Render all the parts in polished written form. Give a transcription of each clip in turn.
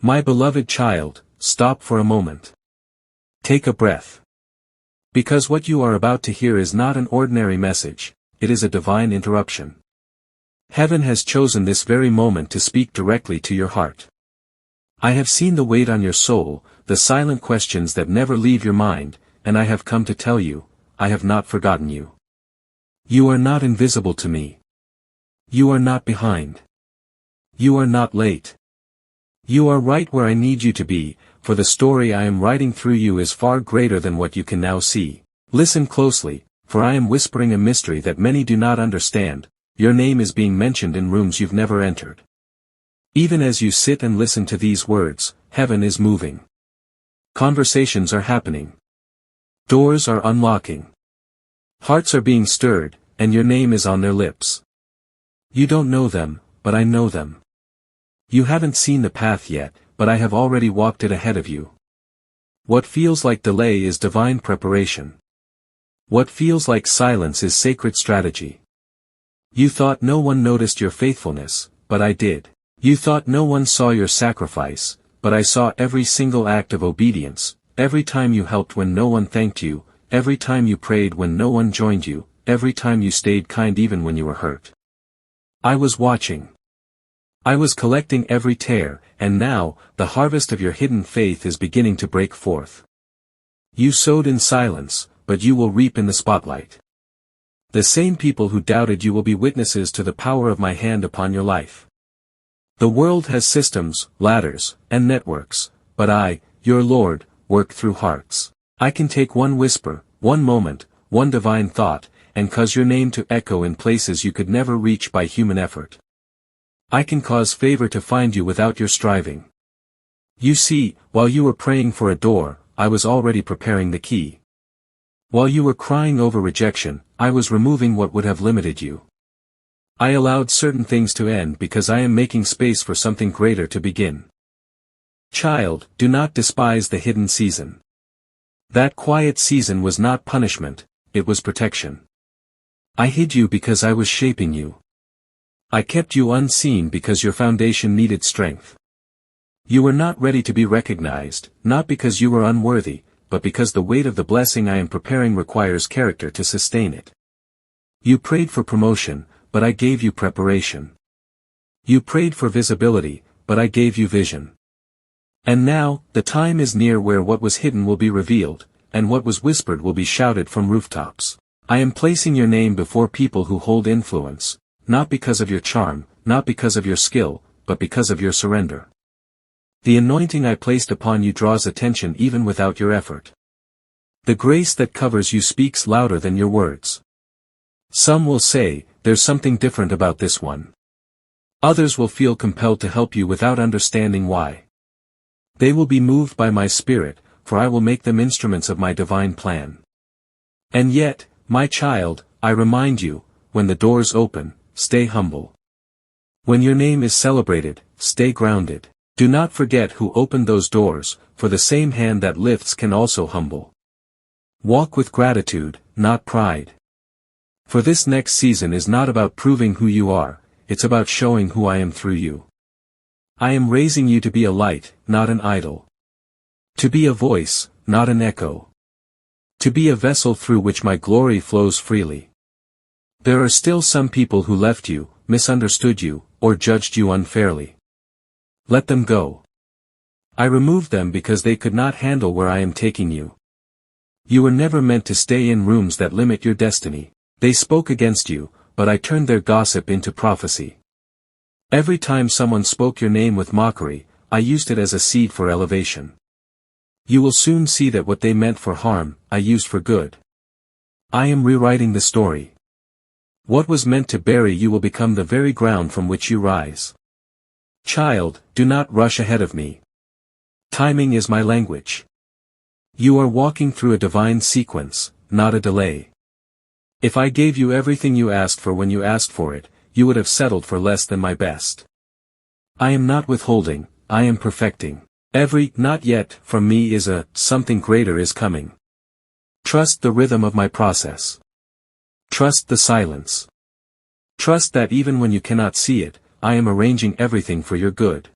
My beloved child, stop for a moment. Take a breath. Because what you are about to hear is not an ordinary message, it is a divine interruption. Heaven has chosen this very moment to speak directly to your heart. I have seen the weight on your soul, the silent questions that never leave your mind, and I have come to tell you, I have not forgotten you. You are not invisible to me. You are not behind. You are not late. You are right where I need you to be, for the story I am writing through you is far greater than what you can now see. Listen closely, for I am whispering a mystery that many do not understand. Your name is being mentioned in rooms you've never entered. Even as you sit and listen to these words, heaven is moving. Conversations are happening. Doors are unlocking. Hearts are being stirred, and your name is on their lips. You don't know them, but I know them. You haven't seen the path yet, but I have already walked it ahead of you. What feels like delay is divine preparation. What feels like silence is sacred strategy. You thought no one noticed your faithfulness, but I did. You thought no one saw your sacrifice, but I saw every single act of obedience, every time you helped when no one thanked you, every time you prayed when no one joined you, every time you stayed kind even when you were hurt. I was watching. I was collecting every tear, and now, the harvest of your hidden faith is beginning to break forth. You sowed in silence, but you will reap in the spotlight. The same people who doubted you will be witnesses to the power of my hand upon your life. The world has systems, ladders, and networks, but I, your Lord, work through hearts. I can take one whisper, one moment, one divine thought, and cause your name to echo in places you could never reach by human effort. I can cause favor to find you without your striving. You see, while you were praying for a door, I was already preparing the key. While you were crying over rejection, I was removing what would have limited you. I allowed certain things to end because I am making space for something greater to begin. Child, do not despise the hidden season. That quiet season was not punishment, it was protection. I hid you because I was shaping you. I kept you unseen because your foundation needed strength. You were not ready to be recognized, not because you were unworthy, but because the weight of the blessing I am preparing requires character to sustain it. You prayed for promotion, but I gave you preparation. You prayed for visibility, but I gave you vision. And now, the time is near where what was hidden will be revealed, and what was whispered will be shouted from rooftops. I am placing your name before people who hold influence, not because of your charm, not because of your skill, but because of your surrender. The anointing I placed upon you draws attention even without your effort. The grace that covers you speaks louder than your words. Some will say, there's something different about this one. Others will feel compelled to help you without understanding why. They will be moved by my spirit, for I will make them instruments of my divine plan. And yet, my child, I remind you, when the doors open, stay humble. When your name is celebrated, stay grounded. Do not forget who opened those doors, for the same hand that lifts can also humble. Walk with gratitude, not pride. For this next season is not about proving who you are, it's about showing who I am through you. I am raising you to be a light, not an idol. To be a voice, not an echo. To be a vessel through which my glory flows freely. There are still some people who left you, misunderstood you, or judged you unfairly. Let them go. I removed them because they could not handle where I am taking you. You were never meant to stay in rooms that limit your destiny. They spoke against you, but I turned their gossip into prophecy. Every time someone spoke your name with mockery, I used it as a seed for elevation. You will soon see that what they meant for harm, I used for good. I am rewriting the story. What was meant to bury you will become the very ground from which you rise. Child, do not rush ahead of me. Timing is my language. You are walking through a divine sequence, not a delay. If I gave you everything you asked for when you asked for it, you would have settled for less than my best. I am not withholding, I am perfecting. Every not yet from me is a something greater is coming. Trust the rhythm of my process. Trust the silence. Trust that even when you cannot see it, I am arranging everything for your good.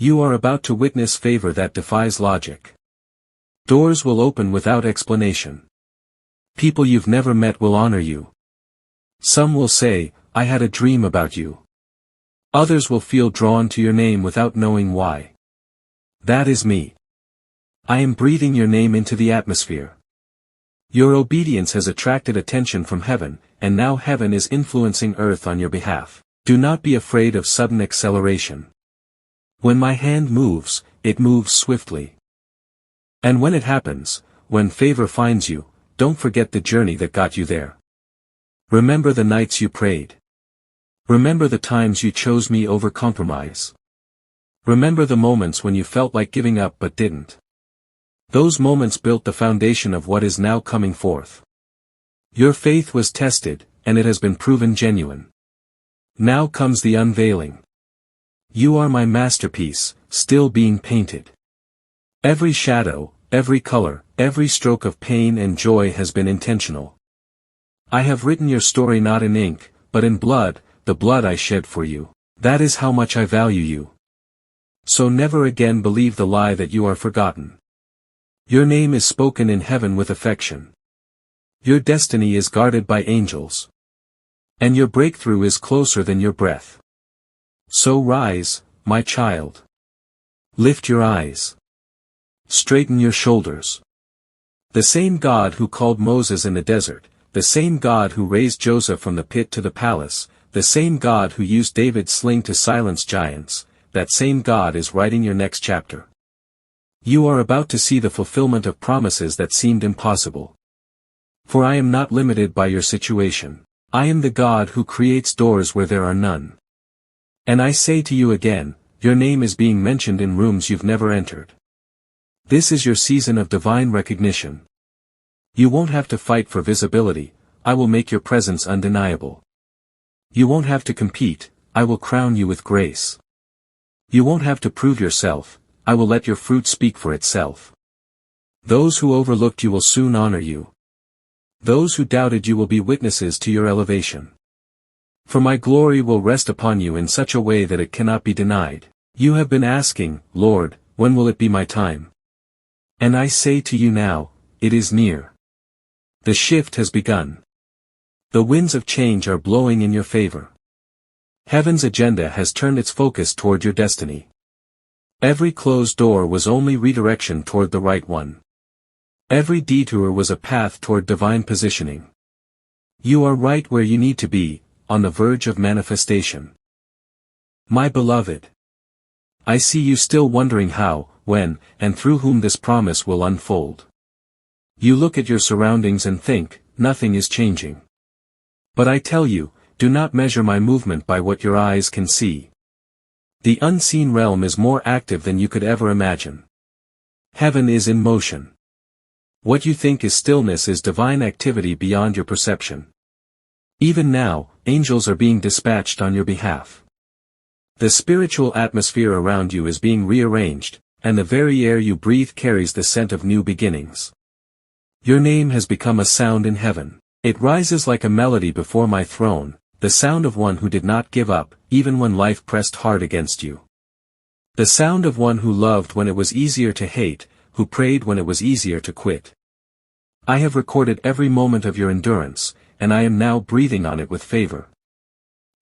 You are about to witness favor that defies logic. Doors will open without explanation. People you've never met will honor you. Some will say, "I had a dream about you." Others will feel drawn to your name without knowing why. That is me. I am breathing your name into the atmosphere. Your obedience has attracted attention from heaven, and now heaven is influencing earth on your behalf. Do not be afraid of sudden acceleration. When my hand moves, it moves swiftly. And when it happens, when favor finds you, don't forget the journey that got you there. Remember the nights you prayed. Remember the times you chose me over compromise. Remember the moments when you felt like giving up but didn't. Those moments built the foundation of what is now coming forth. Your faith was tested, and it has been proven genuine. Now comes the unveiling. You are my masterpiece, still being painted. Every shadow, every color, every stroke of pain and joy has been intentional. I have written your story not in ink, but in blood, the blood I shed for you. That is how much I value you. So never again believe the lie that you are forgotten. Your name is spoken in heaven with affection. Your destiny is guarded by angels. And your breakthrough is closer than your breath. So rise, my child. Lift your eyes. Straighten your shoulders. The same God who called Moses in the desert, the same God who raised Joseph from the pit to the palace, the same God who used David's sling to silence giants, that same God is writing your next chapter. You are about to see the fulfillment of promises that seemed impossible. For I am not limited by your situation. I am the God who creates doors where there are none. And I say to you again, your name is being mentioned in rooms you've never entered. This is your season of divine recognition. You won't have to fight for visibility, I will make your presence undeniable. You won't have to compete, I will crown you with grace. You won't have to prove yourself, I will let your fruit speak for itself. Those who overlooked you will soon honor you. Those who doubted you will be witnesses to your elevation. For my glory will rest upon you in such a way that it cannot be denied. You have been asking, Lord, when will it be my time? And I say to you now, it is near. The shift has begun. The winds of change are blowing in your favor. Heaven's agenda has turned its focus toward your destiny. Every closed door was only redirection toward the right one. Every detour was a path toward divine positioning. You are right where you need to be, on the verge of manifestation. My beloved. I see you still wondering how, when, and through whom this promise will unfold. You look at your surroundings and think, nothing is changing. But I tell you, do not measure my movement by what your eyes can see. The unseen realm is more active than you could ever imagine. Heaven is in motion. What you think is stillness is divine activity beyond your perception. Even now, angels are being dispatched on your behalf. The spiritual atmosphere around you is being rearranged, and the very air you breathe carries the scent of new beginnings. Your name has become a sound in heaven. It rises like a melody before my throne, the sound of one who did not give up, even when life pressed hard against you. The sound of one who loved when it was easier to hate, who prayed when it was easier to quit. I have recorded every moment of your endurance, and I am now breathing on it with favor.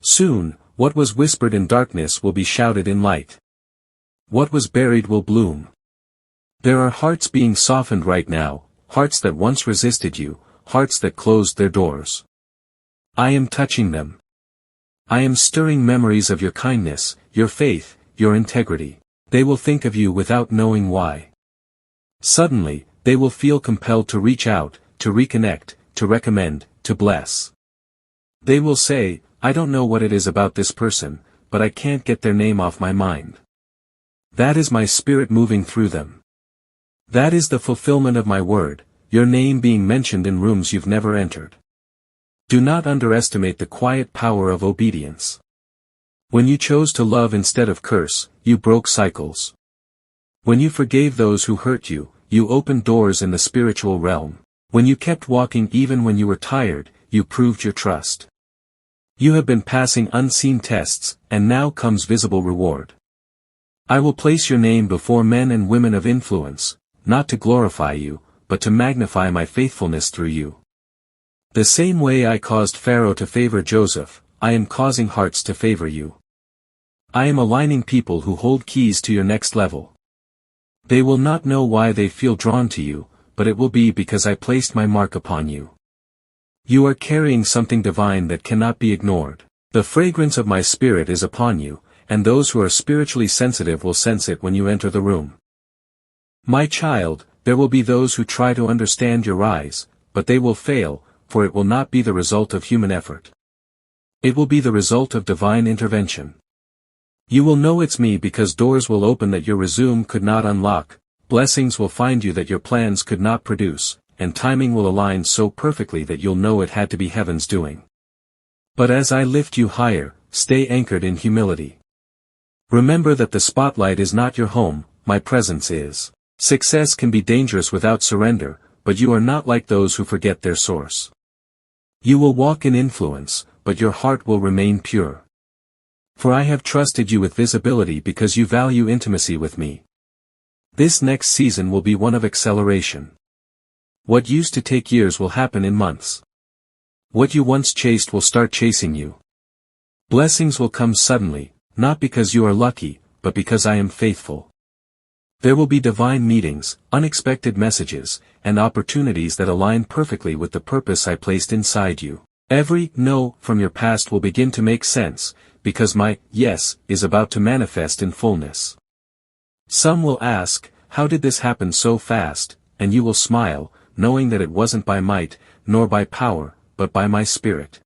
Soon, what was whispered in darkness will be shouted in light. What was buried will bloom. There are hearts being softened right now, hearts that once resisted you, hearts that closed their doors. I am touching them. I am stirring memories of your kindness, your faith, your integrity. They will think of you without knowing why. Suddenly, they will feel compelled to reach out, to reconnect, to recommend, to bless. They will say, I don't know what it is about this person, but I can't get their name off my mind. That is my spirit moving through them. That is the fulfillment of my word, your name being mentioned in rooms you've never entered. Do not underestimate the quiet power of obedience. When you chose to love instead of curse, you broke cycles. When you forgave those who hurt you, you opened doors in the spiritual realm. When you kept walking even when you were tired, you proved your trust. You have been passing unseen tests, and now comes visible reward. I will place your name before men and women of influence, not to glorify you, but to magnify my faithfulness through you. The same way I caused Pharaoh to favor Joseph, I am causing hearts to favor you. I am aligning people who hold keys to your next level. They will not know why they feel drawn to you, but it will be because I placed my mark upon you. You are carrying something divine that cannot be ignored. The fragrance of my spirit is upon you, and those who are spiritually sensitive will sense it when you enter the room. My child, there will be those who try to understand your rise, but they will fail, for it will not be the result of human effort. It will be the result of divine intervention. You will know it's me because doors will open that your resume could not unlock, blessings will find you that your plans could not produce, and timing will align so perfectly that you'll know it had to be heaven's doing. But as I lift you higher, stay anchored in humility. Remember that the spotlight is not your home, my presence is. Success can be dangerous without surrender, but you are not like those who forget their source. You will walk in influence, but your heart will remain pure. For I have trusted you with visibility because you value intimacy with me. This next season will be one of acceleration. What used to take years will happen in months. What you once chased will start chasing you. Blessings will come suddenly, not because you are lucky, but because I am faithful. There will be divine meetings, unexpected messages, and opportunities that align perfectly with the purpose I placed inside you. Every no from your past will begin to make sense, because my yes is about to manifest in fullness. Some will ask, how did this happen so fast, and you will smile, knowing that it wasn't by might, nor by power, but by my spirit.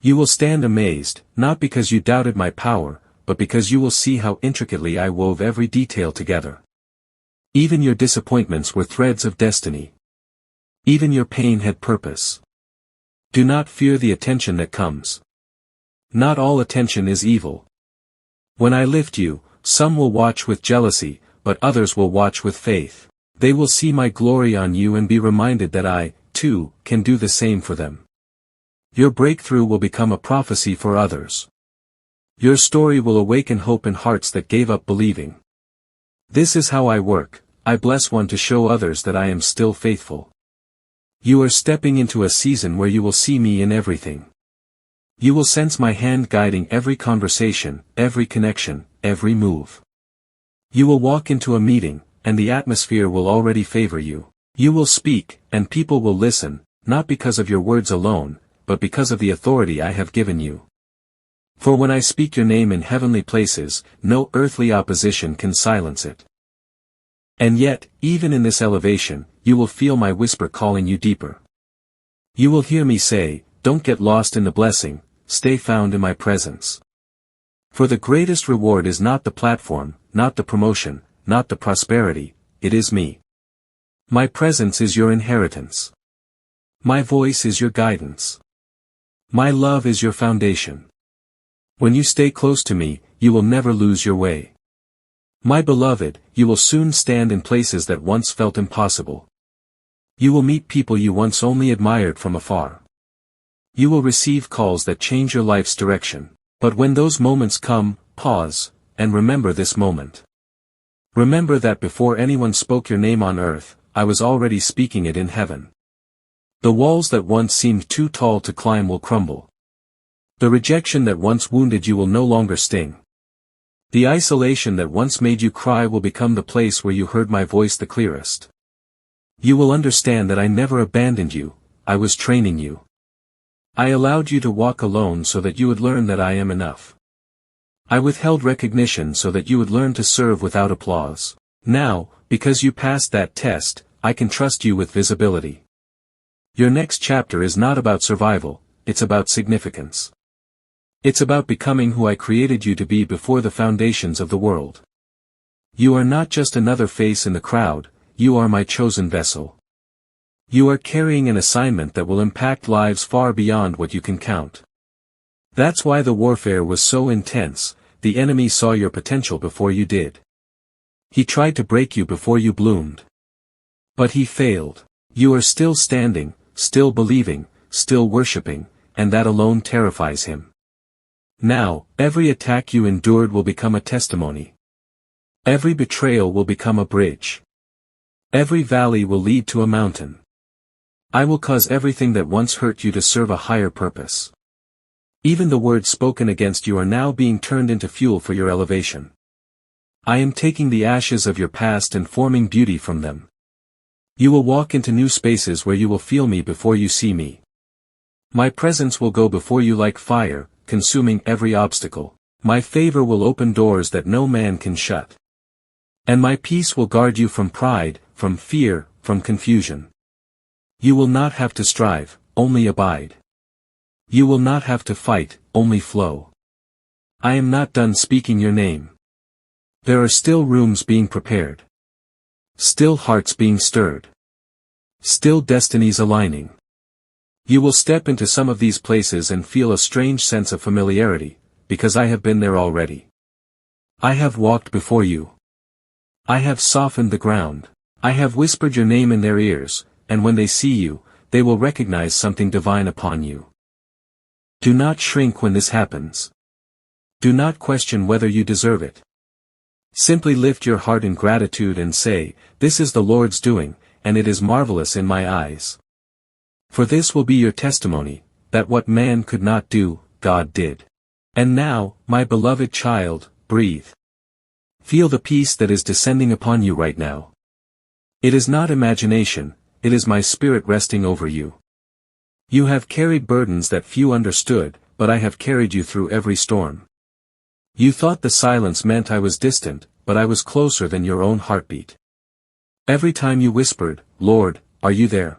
You will stand amazed, not because you doubted my power, but because you will see how intricately I wove every detail together. Even your disappointments were threads of destiny. Even your pain had purpose. Do not fear the attention that comes. Not all attention is evil. When I lift you, some will watch with jealousy, but others will watch with faith. They will see my glory on you and be reminded that I, too, can do the same for them. Your breakthrough will become a prophecy for others. Your story will awaken hope in hearts that gave up believing. This is how I work, I bless one to show others that I am still faithful. You are stepping into a season where you will see me in everything. You will sense my hand guiding every conversation, every connection, every move. You will walk into a meeting, and the atmosphere will already favor you. You will speak, and people will listen, not because of your words alone, but because of the authority I have given you. For when I speak your name in heavenly places, no earthly opposition can silence it. And yet, even in this elevation, you will feel my whisper calling you deeper. You will hear me say, don't get lost in the blessing, stay found in my presence. For the greatest reward is not the platform, not the promotion, not the prosperity, it is me. My presence is your inheritance. My voice is your guidance. My love is your foundation. When you stay close to me, you will never lose your way. My beloved, you will soon stand in places that once felt impossible. You will meet people you once only admired from afar. You will receive calls that change your life's direction. But when those moments come, pause, and remember this moment. Remember that before anyone spoke your name on earth, I was already speaking it in heaven. The walls that once seemed too tall to climb will crumble. The rejection that once wounded you will no longer sting. The isolation that once made you cry will become the place where you heard my voice the clearest. You will understand that I never abandoned you, I was training you. I allowed you to walk alone so that you would learn that I am enough. I withheld recognition so that you would learn to serve without applause. Now, because you passed that test, I can trust you with visibility. Your next chapter is not about survival, it's about significance. It's about becoming who I created you to be before the foundations of the world. You are not just another face in the crowd, you are my chosen vessel. You are carrying an assignment that will impact lives far beyond what you can count. That's why the warfare was so intense, the enemy saw your potential before you did. He tried to break you before you bloomed. But he failed. You are still standing, still believing, still worshiping, and that alone terrifies him. Now, every attack you endured will become a testimony. Every betrayal will become a bridge. Every valley will lead to a mountain. I will cause everything that once hurt you to serve a higher purpose. Even the words spoken against you are now being turned into fuel for your elevation. I am taking the ashes of your past and forming beauty from them. You will walk into new spaces where you will feel me before you see me. My presence will go before you like fire, consuming every obstacle. My favor will open doors that no man can shut. And my peace will guard you from pride, from fear, from confusion. You will not have to strive, only abide. You will not have to fight, only flow. I am not done speaking your name. There are still rooms being prepared. Still hearts being stirred. Still destinies aligning. You will step into some of these places and feel a strange sense of familiarity, because I have been there already. I have walked before you. I have softened the ground. I have whispered your name in their ears, and when they see you, they will recognize something divine upon you. Do not shrink when this happens. Do not question whether you deserve it. Simply lift your heart in gratitude and say, "This is the Lord's doing, and it is marvelous in my eyes." For this will be your testimony, that what man could not do, God did. And now, my beloved child, breathe. Feel the peace that is descending upon you right now. It is not imagination, it is my spirit resting over you. You have carried burdens that few understood, but I have carried you through every storm. You thought the silence meant I was distant, but I was closer than your own heartbeat. Every time you whispered, "Lord, are you there?"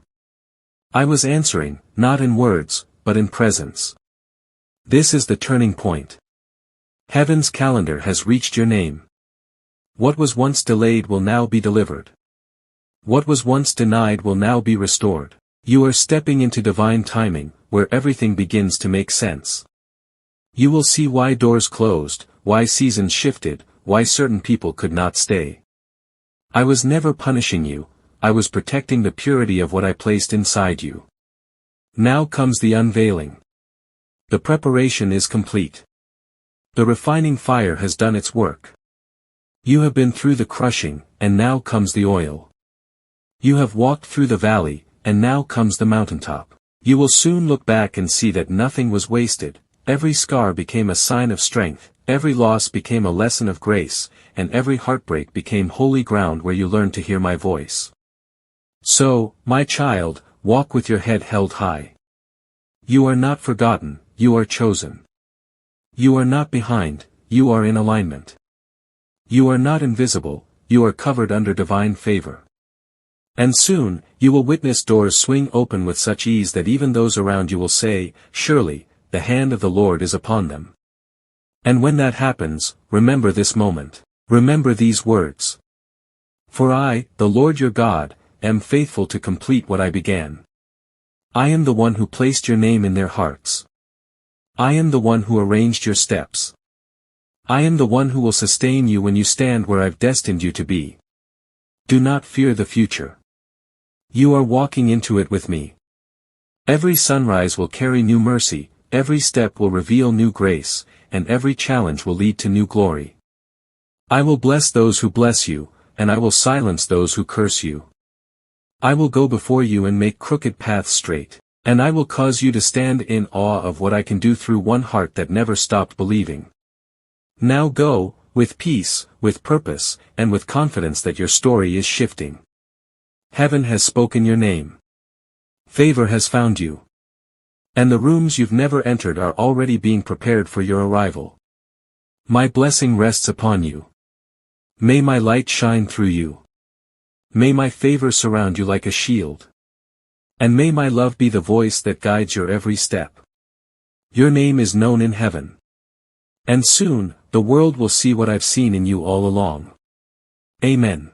I was answering, not in words, but in presence. This is the turning point. Heaven's calendar has reached your name. What was once delayed will now be delivered. What was once denied will now be restored. You are stepping into divine timing, where everything begins to make sense. You will see why doors closed, why seasons shifted, why certain people could not stay. I was never punishing you, I was protecting the purity of what I placed inside you. Now comes the unveiling. The preparation is complete. The refining fire has done its work. You have been through the crushing, and now comes the oil. You have walked through the valley, and now comes the mountaintop. You will soon look back and see that nothing was wasted, every scar became a sign of strength, every loss became a lesson of grace, and every heartbreak became holy ground where you learned to hear my voice. So, my child, walk with your head held high. You are not forgotten, you are chosen. You are not behind, you are in alignment. You are not invisible, you are covered under divine favor. And soon, you will witness doors swing open with such ease that even those around you will say, "Surely, the hand of the Lord is upon them." And when that happens, remember this moment. Remember these words. For I, the Lord your God, am faithful to complete what I began. I am the one who placed your name in their hearts. I am the one who arranged your steps. I am the one who will sustain you when you stand where I've destined you to be. Do not fear the future. You are walking into it with me. Every sunrise will carry new mercy, every step will reveal new grace, and every challenge will lead to new glory. I will bless those who bless you, and I will silence those who curse you. I will go before you and make crooked paths straight, and I will cause you to stand in awe of what I can do through one heart that never stopped believing. Now go, with peace, with purpose, and with confidence that your story is shifting. Heaven has spoken your name. Favor has found you. And the rooms you've never entered are already being prepared for your arrival. My blessing rests upon you. May my light shine through you. May my favor surround you like a shield. And may my love be the voice that guides your every step. Your name is known in heaven. And soon, the world will see what I've seen in you all along. Amen.